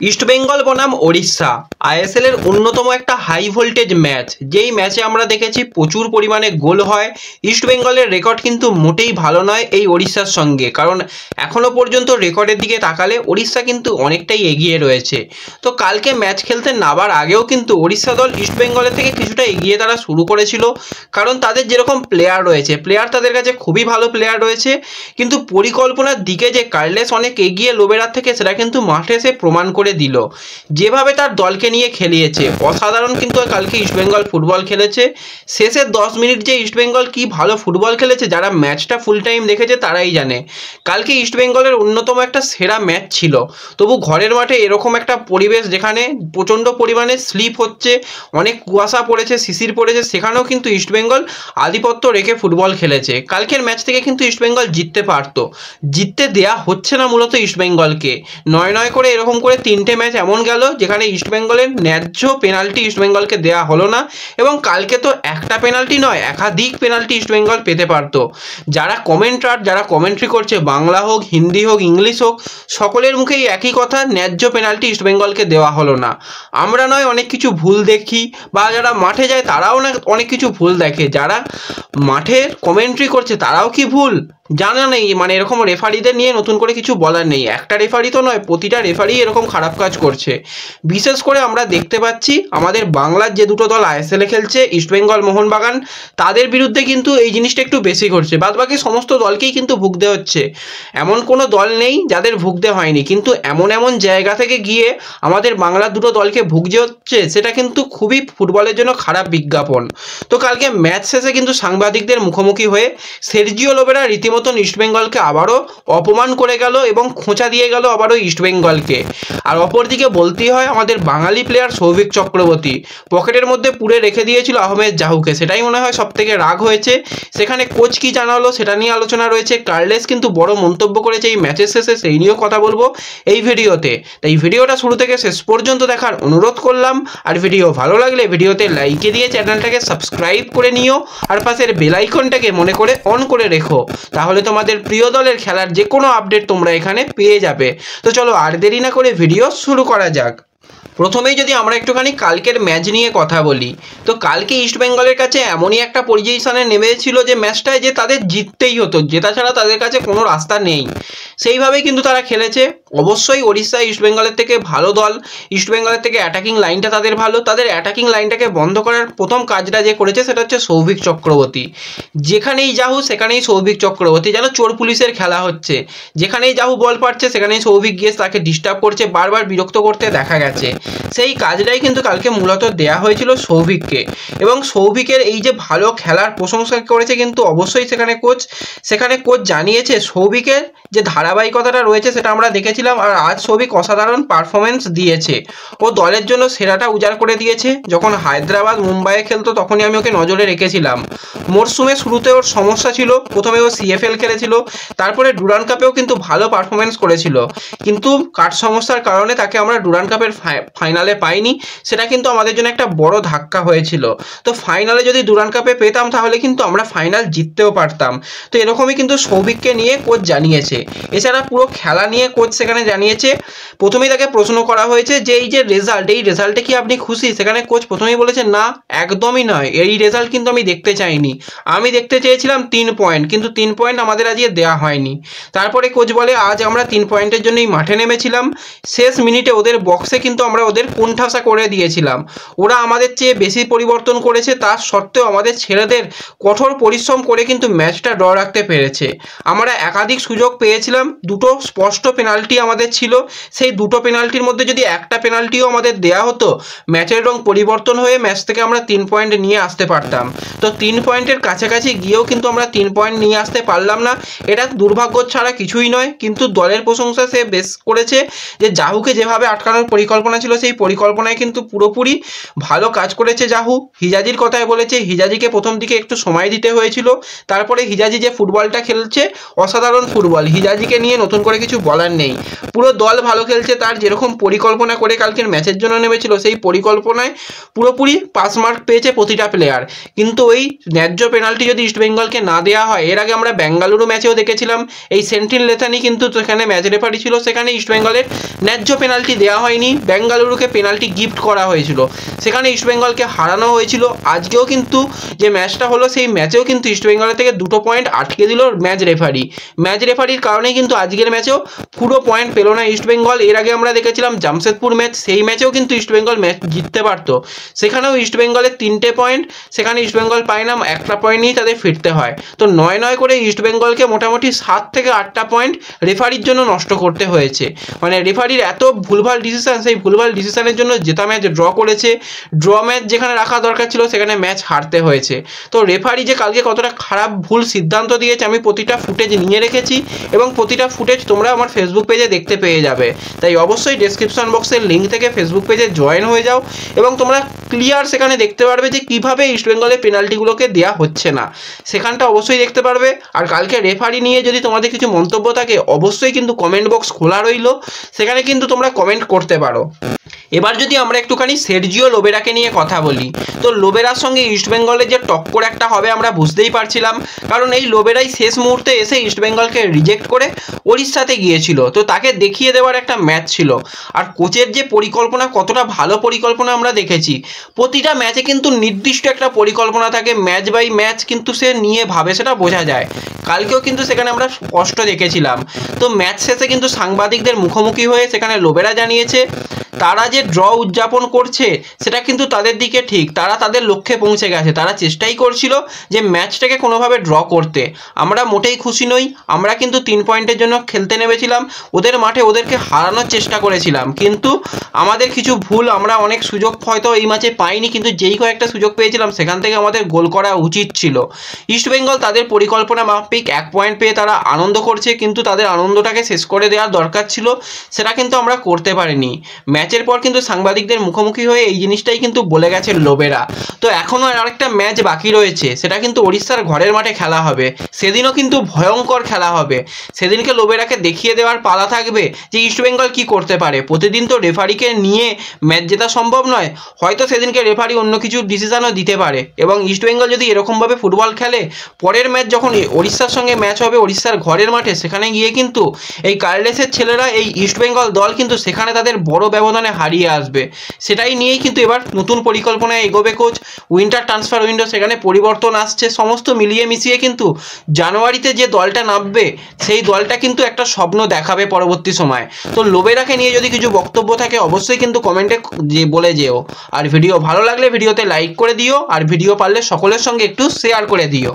East Bengal বনাম Odisha ISL এর অন্যতম একটা হাই ভোল্টেজ ম্যাচ, যেই ম্যাচে আমরা দেখেছি প্রচুর পরিমাণে গোল হয়। ইস্ট বেঙ্গলের রেকর্ড কিন্তু মোটেই ভালো নয় এই ওড়িশার সঙ্গে, কারণ এখনো পর্যন্ত রেকর্ডের দিকে তাকালে ওড়িশা কিন্তু অনেকটাই এগিয়ে রয়েছে। তো কালকে ম্যাচ খেলতে নামার আগেও কিন্তু ওড়িশা দল ইস্ট বেঙ্গলের থেকে কিছুটা এগিয়ে তারা শুরু করেছিল, কারণ তাদের যেরকম প্লেয়ার রয়েছে, তাদের কাছে খুবই ভালো প্লেয়ার রয়েছে, কিন্তু পরিকল্পনার দিকে যে কার্লেস অনেক এগিয়ে লোবেরার থেকে, সেটা কিন্তু মাঠে এসে প্রমাণ করে দিল। যেভাবে তার দলকে নিয়ে খেলিয়েছে অসাধারণ, কিন্তু কালকে ইস্টবেঙ্গল ফুটবল খেলেছে। শেষের 10 মিনিট যে ইস্টবেঙ্গল কি ভালো ফুটবল খেলেছে, যারা ম্যাচটা ফুল টাইম দেখেছে তারাই জানে। কালকে ইস্টবেঙ্গলের অন্যতম একটা সেরা ম্যাচ ছিল। তবু ঘরের মাঠে এরকম একটা পরিবেশ, যেখানে প্রচণ্ড পরিমাণে স্লিপ হচ্ছে, অনেক কুয়াশা পড়েছে, শিশির পড়েছে, সেখানেও কিন্তু ইস্টবেঙ্গল আধিপত্য রেখে ফুটবল খেলেছে। কালকের ম্যাচ থেকে কিন্তু ইস্টবেঙ্গল জিততে পারতো, জিততে দেয়া হচ্ছে না মূলত ইস্টবেঙ্গলকে। 9-9 করে এরকম করে 3টে ম্যাচ এমন গেল যেখানে ইস্টবেঙ্গলের ন্যায্য পেনাল্টি ইস্টবেঙ্গলকে দেওয়া হলো না, এবং কালকে তো একটা পেনাল্টি নয়, একাধিক পেনাল্টি ইস্টবেঙ্গল পেতে পারতো। যারা কমেন্ট্রি করছে, বাংলা হোক, হিন্দি হোক, ইংলিশ হোক, সকলের মুখেই একই কথা, ন্যায্য পেনাল্টি ইস্টবেঙ্গলকে দেওয়া হলো না। আমরা নয় অনেক কিছু ভুল দেখি, বা যারা মাঠে যায় তারাও না অনেক কিছু ভুল দেখে, যারা মাঠের কমেন্ট্রি করছে তারাও কি ভুল জানা নেই। মানে এরকম রেফারিদের নিয়ে নতুন করে কিছু বলার নেই, একটা রেফারি তো নয়, প্রতিটা রেফারি এরকম খারাপ কাজ করছে। বিশেষ করে আমরা দেখতে পাচ্ছি আমাদের বাংলার যে দুটো দল আইএসএলে খেলছে, ইস্টবেঙ্গল, মোহনবাগান, তাদের বিরুদ্ধে কিন্তু এই জিনিসটা একটু বেশি ঘটছে। বাদবাকি সমস্ত দলকেই কিন্তু ভুগতে হচ্ছে, এমন কোনো দল নেই যাদের ভুগতে হয়নি, কিন্তু এমন এমন জায়গা থেকে গিয়ে আমাদের বাংলার দুটো দলকে ভুগতে হচ্ছে, সেটা কিন্তু খুবই ফুটবলের জন্য খারাপ বিজ্ঞাপন। তো কালকে ম্যাচ শেষে কিন্তু সাংবাদিকদের মুখোমুখি হয়ে সের্জিও লোবেরা রীতিমতো ইস্টবেঙ্গলকে আবারও অপমান করে গেল এবং খোঁচা দিয়ে গেল আবারও ইস্টবেঙ্গলকে। আর অপরদিকে বলতেই হয়, আমাদের বাঙালি প্লেয়ার সৌভিক চক্রবর্তী পকেটের মধ্যে পুরে রেখে দিয়েছিল আহমেদ জাহুকে, সেটাই মনে হয় সব থেকে রাগ হয়েছে। সেখানে কোচ কি জানালো সেটা নিয়ে আলোচনা রয়েছে। কার্লেস কিন্তু বড় মন্তব্য করেছে এই ম্যাচের শেষে, সেই নিয়েও কথা বলবো এই ভিডিওতে। তাই ভিডিওটা শুরু থেকে শেষ পর্যন্ত দেখার অনুরোধ করলাম। আর ভিডিও ভালো লাগলে ভিডিওতে লাইকে দিয়ে চ্যানেলটাকে সাবস্ক্রাইব করে নিও, আর পাশের বেল আইকনটাকে মনে করে অন করে রেখো, তাহলে তোমাদের প্রিয় দলের খেলার যে কোনো আপডেট তোমরা এখানে পেয়ে যাবে। তো চলো আর দেরি না করে ভিডিও শুরু করা যাক। প্রথমেই যদি আমরা একটুখানি কালকের ম্যাচ নিয়ে কথা বলি, তো কালকে ইস্টবেঙ্গলের কাছে এমনই একটা পজিশনে নেমেছিল যে ম্যাচটায় যে তাদের জিততেই হতো, জেতা ছাড়া তাদের কাছে কোনো রাস্তা নেই। সেইভাবেই কিন্তু তারা খেলেছে। অবশ্যই ওড়িশা ইস্টবেঙ্গলের থেকে ভালো দল, ইস্টবেঙ্গলের থেকে অ্যাটাকিং লাইনটা তাদের ভালো। তাদের অ্যাটাকিং লাইনটাকে বন্ধ করার প্রথম কাজটা যে করেছে সেটা হচ্ছে সৌভিক চক্রবর্তী। যেখানেই যাহু সেখানেই সৌভিক চক্রবর্তী, যেন চোর পুলিশের খেলা হচ্ছে। যেখানেই যাহু বল পাচ্ছে সেখানেই সৌভিক গিয়ে তাকে ডিস্টার্ব করছে, বারবার বিরক্ত করতে দেখা গেছে। সেই কাজটাই কিন্তু কালকে মূলত দেয়া হয়েছিল সৌভিককে, এবং সৌভিকের এই যে ভালো খেলার প্রশংসা করেছে কিন্তু অবশ্যই সেখানে কোচ জানিয়েছে সৌভিকের যে ধারাবাহিকতাটা রয়েছে সেটা আমরা দেখেছিলাম। আর আজ সৌভিক অসাধারণ পারফরমেন্স দিয়েছে, ও দলের জন্য সেরাটা উজাড় করে দিয়েছে। যখন হায়দ্রাবাদ মুম্বাইয়ে খেলতো তখনই আমি ওকে নজরে রেখেছিলাম। মরশুমের শুরুতে ওর সমস্যা ছিল, প্রথমে ও সিএফএল খেলেছিল, তারপরে ডুরান্ড কাপেও কিন্তু ভালো পারফরমেন্স করেছিল, কিন্তু কাঠ সমস্যার কারণে তাকে আমরা ডুরান্ড কাপের ফাইনালে পাইনি। সেটা কিন্তু আমাদের জন্য একটা বড় ধাক্কা হয়েছিল। তো ফাইনালে যদি ডুরান্ড কাপে পেতাম তাহলে কিন্তু আমরা ফাইনাল জিততেও পারতাম। তো এরকমই কিন্তু সৌভিককে নিয়ে কোচ জানিয়েছে। এছাড়া পুরো খেলা নিয়ে কোচ সেখানে জানিয়েছে। প্রথমেই তাকে প্রশ্ন করা হয়েছে যে এই যে রেজাল্ট, এই রেজাল্টে কি আপনি খুশি? সেখানে কোচ প্রথমেই বলেছে না, একদমই নয়, এই রেজাল্ট কিন্তু আমি দেখতে চাইনি। আমি দেখতে চেয়েছিলাম 3 পয়েন্ট, কিন্তু 3 পয়েন্ট আমাদের আজকে দেওয়া হয়নি। তারপরে কোচ বলে আজ আমরা 3 পয়েন্টের জন্যই মাঠে নেমেছিলাম। শেষ মিনিটে ওদের বক্সে কিন্তু আমরা ওদের কোণঠাসা করে দিয়েছিলাম। ওরা আমাদের চেয়ে বেশি পরিবর্তন করেছে, তার সত্ত্বেও আমাদের ছেলেদের কঠোর পরিশ্রম করে কিন্তু ম্যাচটা ড্র রাখতে পেরেছে। আমরা একাধিক সুযোগ পেয়েছিলাম, দুটো স্পষ্ট পেনাল্টি আমাদের ছিল। সেই দুটো পেনাল্টির মধ্যে যদি একটা পেনাল্টিও আমাদের দেয়া হতো, ম্যাচের রং পরিবর্তন হয়ে ম্যাচ থেকে আমরা 3 পয়েন্ট নিয়ে আসতে পারতাম। তো 3 পয়েন্টের কাছাকাছি গিয়েও কিন্তু আমরা 3 পয়েন্ট নিয়ে আসতে পারলাম না। এটা দুর্ভাগ্য ছাড়া কিছুই নয়। কিন্তু দলের প্রশংসা সে বেশ করেছে, যে জাহুকে যেভাবে আটকানোর পরিকল্পনা পরিকল্পনা ছিল সেই পরিকল্পনায় কিন্তু পুরোপুরি ভালো কাজ করেছে জাহু। হিজাজির কথায় বলেছে, হিজাজিকে প্রথম দিকে একটু সময় দিতে হয়েছিল, তারপরে হিজাজি যে ফুটবলটা খেলছে অসাধারণ ফুটবল, হিজাজিকে নিয়ে নতুন করে কিছু বলার নেই। পুরো দল ভালো খেলছে, তার যেরকম পরিকল্পনা করে কালকের ম্যাচের জন্য নেমেছিল সেই পরিকল্পনায় পুরোপুরি পাস মার্ক পেয়েছে প্রতিটা প্লেয়ার। কিন্তু ওই ন্যায্য পেনাল্টি যদি ইস্টবেঙ্গলকে না দেওয়া হয়, এর আগে আমরা বেঙ্গালুরু ম্যাচেও দেখেছিলাম এই সেন্টিন লেথানি কিন্তু সেখানে ম্যাচ রেফারি ছিল, সেখানে ইস্টবেঙ্গলের ন্যায্য পেনাল্টি দেওয়া হয়নি, বেঙ্গালুরুকে পেনাল্টি গিফট করা হয়েছিল, সেখানে ইস্টবেঙ্গলকে হারানো হয়েছিল। আজকেও কিন্তু যে ম্যাচটা হলো সেই ম্যাচেও কিন্তু ইস্টবেঙ্গলের থেকে 2 পয়েন্ট আটকে দিল ম্যাচ রেফারির কারণেই কিন্তু আজকের ম্যাচেও পুরো পয়েন্ট পেল না ইস্টবেঙ্গল। এর আগে আমরা দেখেছিলাম জামশেদপুর ম্যাচ, সেই ম্যাচেও কিন্তু ইস্টবেঙ্গল ম্যাচ জিততে পারত, সেখানেও ইস্টবেঙ্গলের 3টে পয়েন্ট, সেখানে ইস্টবেঙ্গল পায় না, 1টা পয়েন্ট নিয়েই তাদের ফিরতে হয়। তো 9 করে ইস্টবেঙ্গলকে মোটামুটি 7 থেকে 8টা পয়েন্ট রেফারির জন্য নষ্ট করতে হয়েছে। মানে রেফারির এত ভুলভাল ডিসিশন, সেই ভুলভাল ডিসিশনের জন্য জেতা ম্যাচ ড্র করেছে, ড্র ম্যাচ যেখানে রাখা দরকার ছিল সেখানে ম্যাচ হারতে হয়েছে। তো রেফারি যে কালকে কতটা খারাপ ভুল সিদ্ধান্ত দিয়েছে আমি প্রতিটা ফুটেজ নিয়ে রেখেছি, এবং প্রতিটা ফুটেজ তোমরা আমার ফেসবুক পেজে দেখতে পেয়ে যাবে। তাই অবশ্যই ডেসক্রিপশন বক্সের লিঙ্ক থেকে ফেসবুক পেজে জয়েন হয়ে যাও, এবং তোমরা ক্লিয়ার সেখানে দেখতে পারবে যে কীভাবে ইস্টবেঙ্গলের পেনাল্টিগুলোকে দেওয়া হচ্ছে না, সেখানটা অবশ্যই দেখতে পারবে। আর কালকে রেফারি নিয়ে যদি তোমাদের কিছু মন্তব্য থাকে অবশ্যই কিন্তু কমেন্ট বক্স খোলা রইল, সেখানে কিন্তু তোমরা কমেন্ট করতে পারো। এবার যদি আমরা একটুখানি সের্জিও লোবেরাকে নিয়ে কথা বলি, তো লোবেরার সঙ্গে ইস্টবেঙ্গলের যে টক্কর একটা হবে আমরা বুঝতেই পারছিলাম, কারণ এই লোবেরাই শেষ মুহূর্তে এসে ইস্টবেঙ্গলকে রিজেক্ট করে ওড়িশাতে গিয়েছিল, তো তাকে দেখিয়ে দেওয়ার একটা ম্যাচ ছিল। আর কোচের যে পরিকল্পনা, কতটা ভালো পরিকল্পনা আমরা দেখেছি, প্রতিটা ম্যাচে কিন্তু নির্দিষ্ট একটা পরিকল্পনা থাকে, ম্যাচ বাই ম্যাচ কিন্তু সে নিয়ে ভাবে, সেটা বোঝা যায়। কালকেও কিন্তু সেখানে আমরা স্পষ্ট দেখেছিলাম। তো ম্যাচ শেষে কিন্তু সাংবাদিকদের মুখোমুখি হয়ে সেখানে লোবেরা জানিয়েছে তারা যে ড্র উদযাপন করছে সেটা কিন্তু তাদের দিকে ঠিক, তারা তাদের লক্ষ্যে পৌঁছে গেছে, তারা চেষ্টাই করছিল যে ম্যাচটাকে কোনোভাবে ড্র করতে। আমরা মোটেই খুশি নই, আমরা কিন্তু 3 পয়েন্টের জন্য খেলতে নেমেছিলাম, ওদের মাঠে ওদেরকে হারানোর চেষ্টা করেছিলাম, কিন্তু আমাদের কিছু ভুল, আমরা অনেক সুযোগ হয়তো এই ম্যাচে পাইনি, কিন্তু যেই কয়েকটা সুযোগ পেয়েছিলাম সেখান থেকে আমাদের গোল করা উচিত ছিল। ইস্টবেঙ্গল তাদের পরিকল্পনা মাফিক 1 পয়েন্ট পেয়ে তারা আনন্দ করছে, কিন্তু তাদের আনন্দটাকে শেষ করে দেওয়ার দরকার ছিল, সেটা কিন্তু আমরা করতে পারিনি। ম্যাচের পর কিন্তু সাংবাদিকদের মুখোমুখি হয়ে এই জিনিসটাই কিন্তু বলে গেছে লোবেরা। তো এখনও আরেকটা ম্যাচ বাকি রয়েছে, সেটা কিন্তু ওড়িশার ঘরের মাঠে খেলা হবে, সেদিনও কিন্তু ভয়ঙ্কর খেলা হবে। সেদিনকে লোবেরাকে দেখিয়ে দেওয়ার পালা থাকবে যে ইস্টবেঙ্গল কি করতে পারে। প্রতিদিন তো রেফারিকে নিয়ে ম্যাচ জেতা সম্ভব নয়, হয়তো সেদিনকে রেফারি অন্য কিছু ডিসিশনও দিতে পারে, এবং ইস্টবেঙ্গল যদি এরকমভাবে ফুটবল খেলে, পরের ম্যাচ যখন ওড়িশার সঙ্গে ম্যাচ হবে ওড়িশার ঘরের মাঠে, সেখানে গিয়ে কিন্তু এই কার্লেসের ছেলেরা, এই ইস্টবেঙ্গল দল কিন্তু সেখানে তাদের বড় ব্যবধানে হারিয়ে আসবে। সেটাই নিয়েই কিন্তু এবার নতুন পরিকল্পনায় এগোবে কোচ। উইন্টার ট্রান্সফার উইন্ডো, সেখানে পরিবর্তন আসছে, সমস্ত মিলিয়ে মিশিয়ে কিন্তু জানুয়ারিতে যে দলটা নামবে সেই দলটা কিন্তু একটা স্বপ্ন দেখাবে পরবর্তী সময়। তো লোবেরাকে নিয়ে যদি কিছু বক্তব্য থাকে অবশ্যই কিন্তু কমেন্টে বলে যেও। আর ভিডিও ভালো লাগলে ভিডিওতে লাইক করে দিও, আর ভিডিও পারলে সকলের সঙ্গে একটু শেয়ার করে দিও।